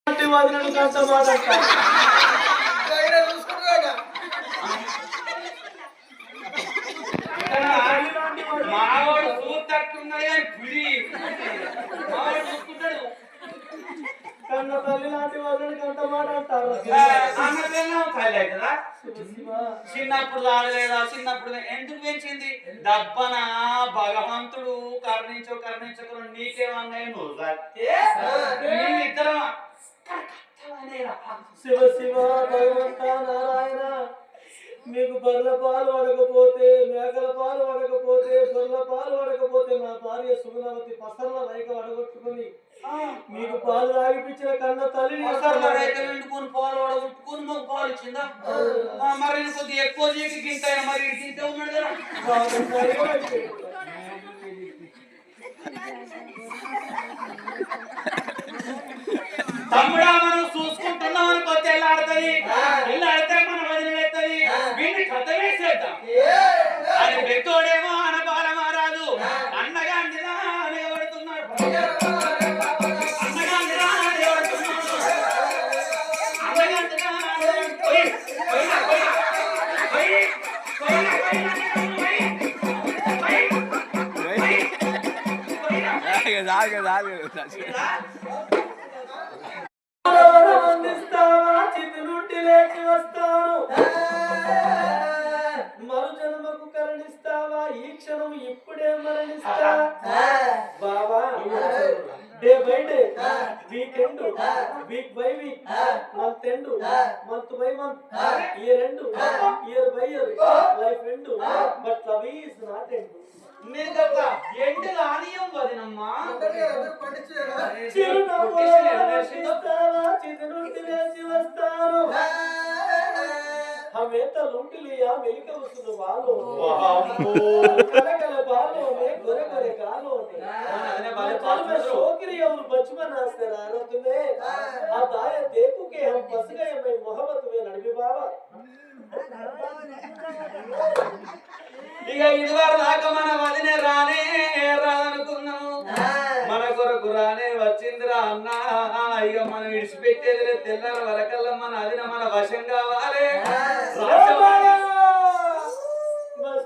వదినను కంట మాట మావాడు చూస్తున్నది కానీ పులి మావాడు చూసుకుంటాడు. కన్న తల్లి లాంటి వదినను కంట మాట అంటారు. తల్లి అవుతుందా? చిన్నప్పుడు రాలేదా? చిన్నప్పుడు ఎందుకు పెంచింది? డబ్బనా భగవంతుడు కరుణించకు నీకేమన్నాయి నువ్వు సత్తే మేమిద్దరం శివ శివ భగవంత నారాయణ. మీకు బర్రెల పాలు పడకపోతే, మేకల పాలు పడకపోతే, బర్రెల పాలు పడకపోతే నా భార్య సుగుణవతి పసర్ల రైక వడగొట్టుకుని మీకు పాలు తాగిపించిన కన్న తల్లిని రైతుకొని పాలు వడగొట్టుకుని మాకు పాలు ఇచ్చిందా? మరి కొద్దిగా ఎక్కువ చేసి గింత మరి తింటే ఉన్నాడు కదా. తమ్ముడా మనం చూసుకుంటున్నాం అని కొత్త వెళ్ళాడుతుంది. వెళ్ళాడితే మనం వదిలిపెడుతుంది. వీడిని కథ వేసేద్దాం. అది పెద్దోడేమో అనపాల మారాదు. అన్నగా అందిరా అనేబడుతున్నాడు. అన్నగా అందిరా అనేబడుతున్నాడు. అన్నగా అందిరా అందిస్తావా చితి నుండి లేచి వస్తాను. మరు జన్మకు కరుణిస్తావా ఈ క్షణం ఇప్పుడే మరణిస్తా. బాబా day by day, weekend, week by week, month end, month by month, year end, year by year, life end, but love is not end. ఎండు కానీయం వదినమ్మా. చితి నుండి లేచి వస్తాను. हमें तो लूट लिया मिलकर उस वालों कल बालों ने गोरे गोरे गालों ने कल में शोकरी और बचपन से रात में अब आए देखो कि हम फंस गए मैं मोहब्बत में लड़बी बाबा. ఇక ఇదివరకు దాకా మన వదినే రానే రాదనుకున్నాము. మన కొరకు రానే వచ్చిందిరా అన్న. ఇక మనం విడిచిపెట్టేది తెల్లారి వరకల్లా మన అదిన మన వశం కావాలి. బస్